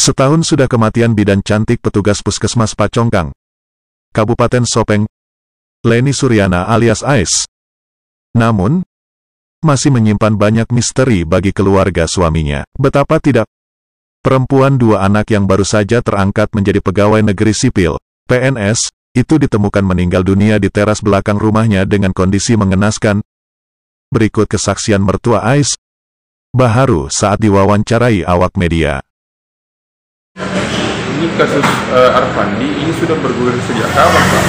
Setahun sudah kematian bidan cantik petugas puskesmas Pacongkang, Kabupaten Sopeng, Leni Suryana alias Ais. Namun, masih menyimpan banyak misteri bagi keluarga suaminya. Betapa tidak, perempuan 2 anak yang baru saja terangkat menjadi pegawai negeri sipil, PNS, itu ditemukan meninggal dunia di teras belakang rumahnya dengan kondisi mengenaskan. Berikut kesaksian mertua Ais, baharu saat diwawancarai awak media. Ini kasus Arfandi ini sudah bergulir sejak kapan, Pak?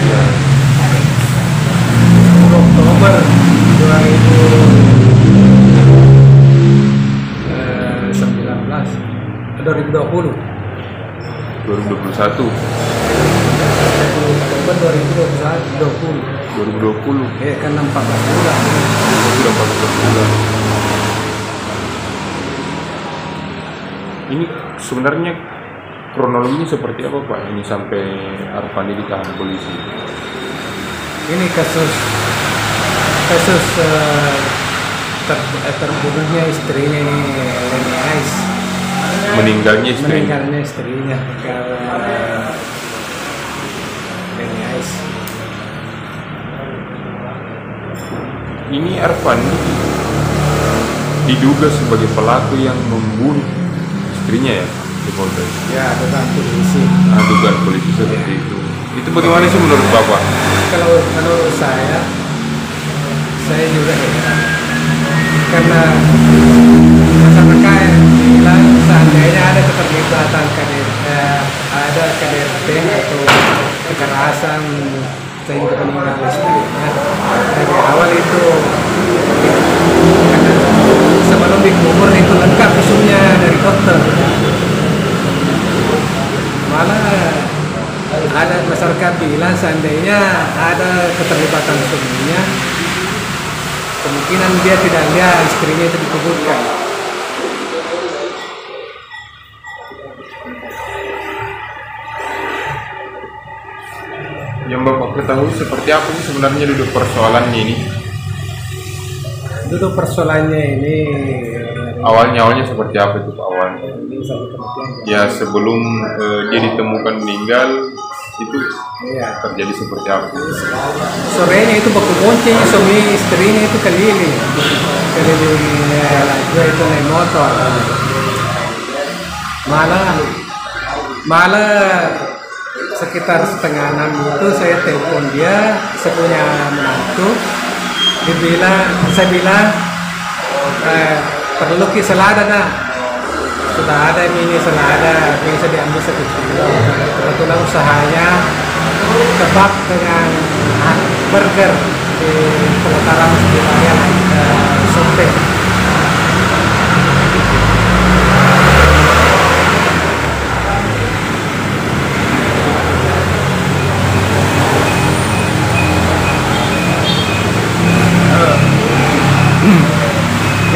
Ya. Oktober 2021. Oktober 2020. Kan 14 bulan. Sudah 14 bulan. Ini sebenarnya kronologinya seperti apa, Pak? Ini sampai Arfandi ditahan polisi. Ini kasus terbunuhnya istrinya ini, Leni Ais. Meninggalnya istrinya. Leni Ais. Ini Arfandi diduga sebagai pelaku yang membunuh istrinya ya di Polres. Ya, dugaan polisi. Dugaan polisi seperti itu. Itu bagaimana sih menurut Bapak? Kalau menurut saya juga heran. Karena masyarakat bilang seandainya ada keterlibatan ada KDRT atau kekerasan sehingga meninggal istrinya. Dari awal itu sebelum dikubur itu lengkap visumnya dari dokter. Malah ada masyarakat bilang seandainya ada keterlibatan suaminya, kemungkinan dia tidak lihat istrinya itu dikuburkan. Yang Bapak ketahui seperti apa sih sebenarnya duduk persoalannya ini? Duduk persoalannya ini awalnya seperti apa itu Pak awalnya? Ya sebelum dia ditemukan meninggal itu terjadi seperti apa? Sorenya itu baku bonceng suami istrinya itu keliling laju itu naik motor. Malah sekitar setengah 6 itu saya telepon dia, saya punya menantu. Saya bilang perlu ki selada nak, sudah ada mini selada bisa diambil 1 kilo. Kebetulan usahanya kebab dengan burger di pelataran Masjid Raya Sopeng.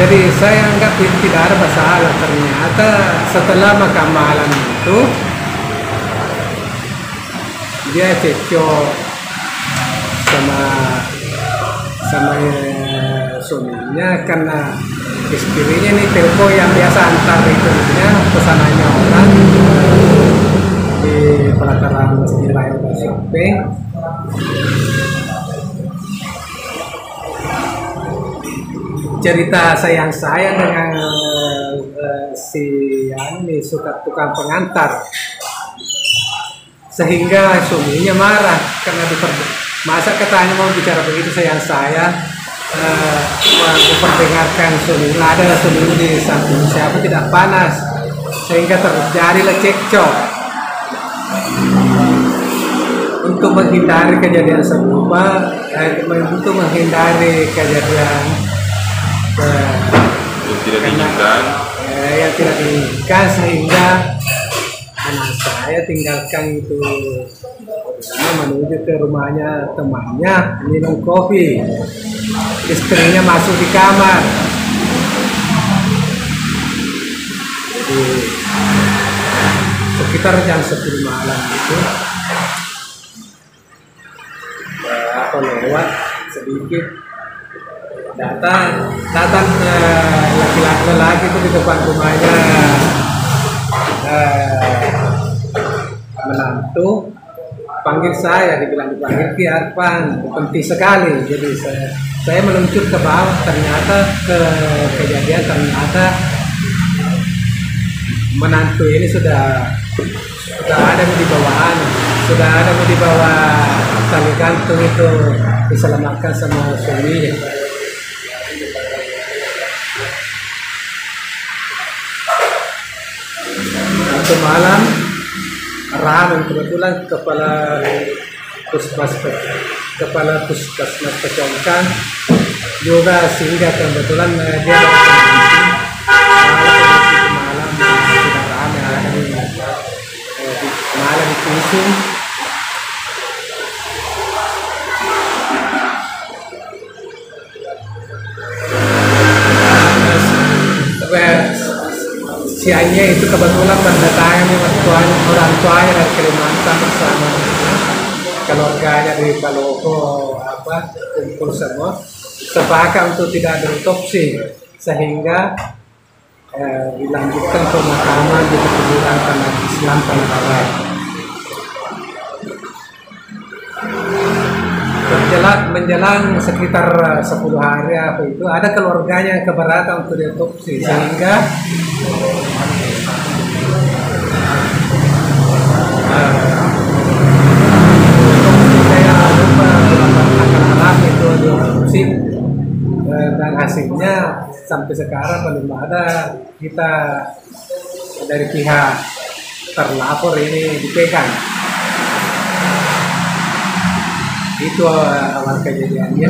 Jadi saya anggap tidak ada masalah. Ternyata setelah makan malam itu dia cekcok sama suaminya karena istrinya ini telepon yang biasa antar itunya pesanannya orang di pelataran Masjid Raya Sopeng. Cerita sayang saya dengan si ini suka tukang pengantar, sehingga suaminya marah karena masa katanya mau bicara begitu sayang saya, memperdengarkan suaminya ada suaminya di samping siapa tidak panas, sehingga terjadilah cekcok. Untuk menghindari kejadian serupa, untuk menghindari kejadian yang tidak diinginkan, sehingga anak saya tinggalkan itu menuju ke rumahnya temannya minum kopi. Istrinya masuk di kamar. Jadi sekitar jam 10 malam itu lewat sedikit datang laki-laki lelaki itu di depan rumahnya menantu panggil saya, dipanggil Ki Arfan, penting sekali. Jadi saya meluncur ke bawah, ternyata kejadian ternyata menantu ini sudah ada di bawah sudah ada di bawah tali gantung itu, diselamatkan sama suaminya. Satu malam ramai, kebetulan kepala puskesmas Pecongkang juga singgah, kebetulan dia malam sudah ramai, ada di malam di Pisung. Siangnya itu kebetulan berdatangan orang tuanya dari Kalimantan bersama keluarganya dari Palopo, kumpul semua sepakat untuk tidak berotopsi, sehingga dilanjutkan pemakaman di kuburan Tanah Islam Tanah Barat. Menjelang sekitar 10 hari itu ada keluarganya yang keberatan untuk diotopsi, sehingga itu diotopsi, dan hasilnya sampai sekarang belum ada. Kita dari pihak terlapor ini dipegang. Itu awal kejadiannya.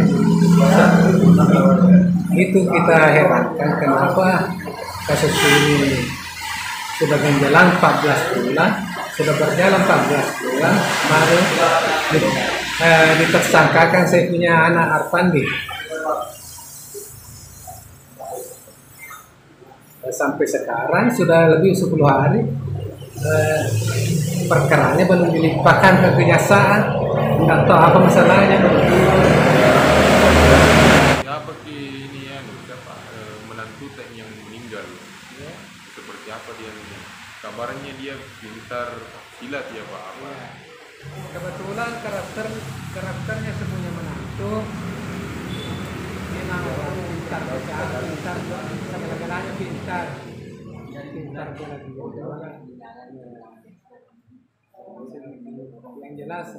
Itu kita herankan kenapa kasus ini sudah berjalan 14 bulan baru ditersangkakan saya punya anak Arpandi. Sampai sekarang sudah lebih 10 hari, perkaranya belum dilimpahkan ke kejaksaan. Nggak tahu apa masalahnya. Siapa ini ya, siapa menantu yang meninggal? Ya. Seperti apa dia? Kabarnya dia pintar silat ya Pak? Apa? Ya. Kebetulan karakternya semuanya menantu. Memang orang pintar baca, pintar segala-galanya pintar. Pintar pula juga. Yang jelas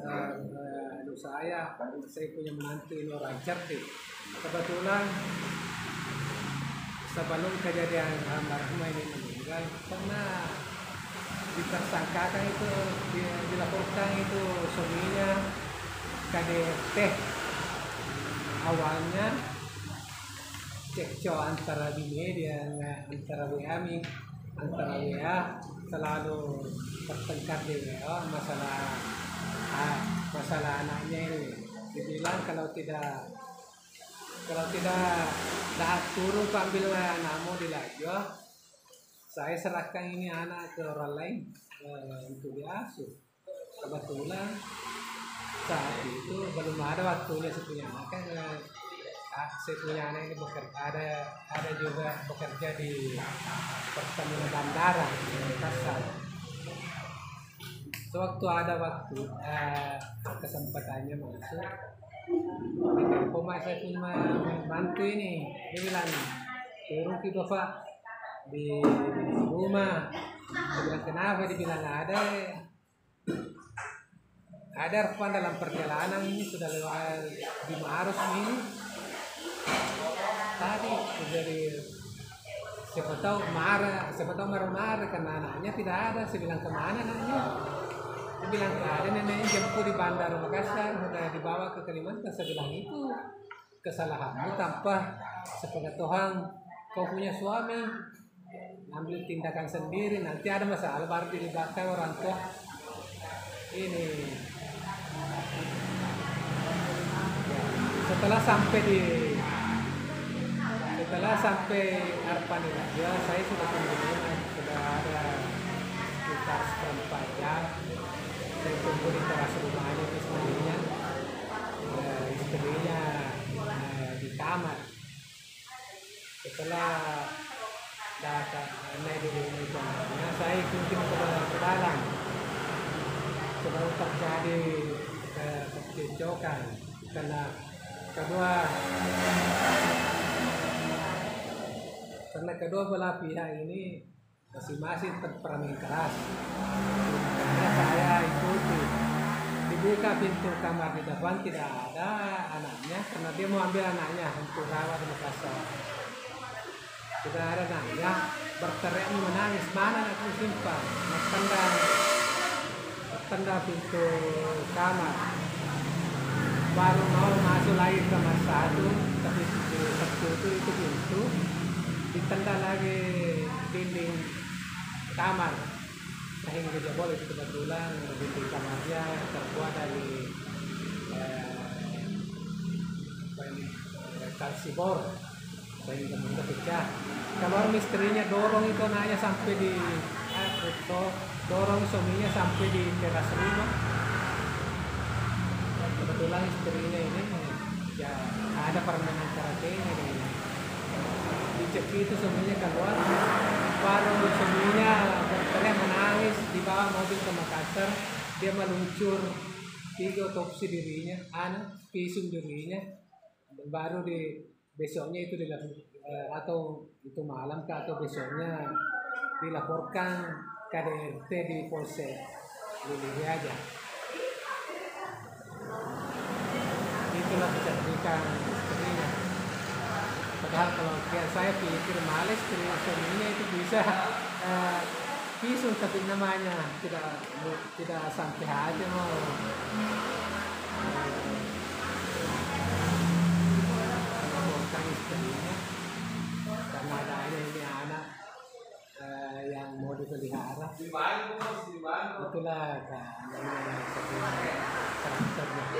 saya punya menantu ini orang cerdik. Kebetulan sebelum kejadian almarhumah ini meninggal pernah ditersangkakan itu, dilaporkan itu suaminya KDRT. Awalnya cekcok antara bini dan antara WA selalu bertengkar di WA masalah anaknya ini. Dibilang kalau tidak turun ambil anakmu di Lajo, saya serahkan ini anak ke orang lain untuk diasuh. Kebetulan saat itu belum ada waktunya saya punya anak, kan saya punya anak ini ada juga bekerja di Pertamina Bandara di Makassar. Sewaktu ada kesempatannya masuk, saya punya bantu ini, dia bilang turun ke Bapak di rumah. Saya bilang kenapa? Dia bilang ada Arfan dalam perjalanan ini sudah lewat di Maros ini tadi, jadi siapa tahu marah karena anaknya tidak ada. Saya bilang kemana anaknya? Dia bilang ada, neneknya jemput di Bandar Makassar, sudah dibawa ke Kalimantan. Saya bilang itu kesalahanmu tanpa sepengetahuan kau punya suami, ambil tindakan sendiri, nanti ada masalah baru dilibatkan orang tua ini. Setelah sampai Arfan ya, saya sudah ada sekitar 4 jam. Saya tunggu di teras rumahnya istrinya di kamar. Setelah data itu anaknya, saya ikutin ke dalam sebelum terjadi kecekcokan. Karena kedua belah pihak ini masing-masing berperan keras. Karena saya ikuti, dibuka pintu kamar di depan tidak ada anaknya, karena dia mau ambil anaknya untuk rawat di Makassar. Tidak ada anaknya, berteriak menangis, mana anakku simpan? Tanda pintu kamar, baru mau masuk lagi kamar satu, tapi tertutup itu pintu, ditenda lagi dinding kamar, sehingga jebol. Itu kebetulan dinding kamarnya terbuat dari kalsibor, sehingga mudah pecah. Kalau misterinya dorong itu anaknya sampai di dorong suaminya sampai di teras rumah. Kebetulan istrinya ini ya ada permainan karatenya dengan diceki itu suaminya keluar, baru suaminya berteriak menangis dibawa mobil ke Makassar. Dia meluncur 3 otopsi dirinya, visum dirinya, dan baru di besoknya itu atau itu malam atau besoknya dilaporkan KDRT di Polsek Lili aja. Itulah kecerdikan istrinya. Padahal kalau saya pikir malas istrinya itu bisa visum, tapi namanya tidak sampai aja mau melaporkan istrinya karena adanya ini anak yang mau dipelihara. Itulah karakternya.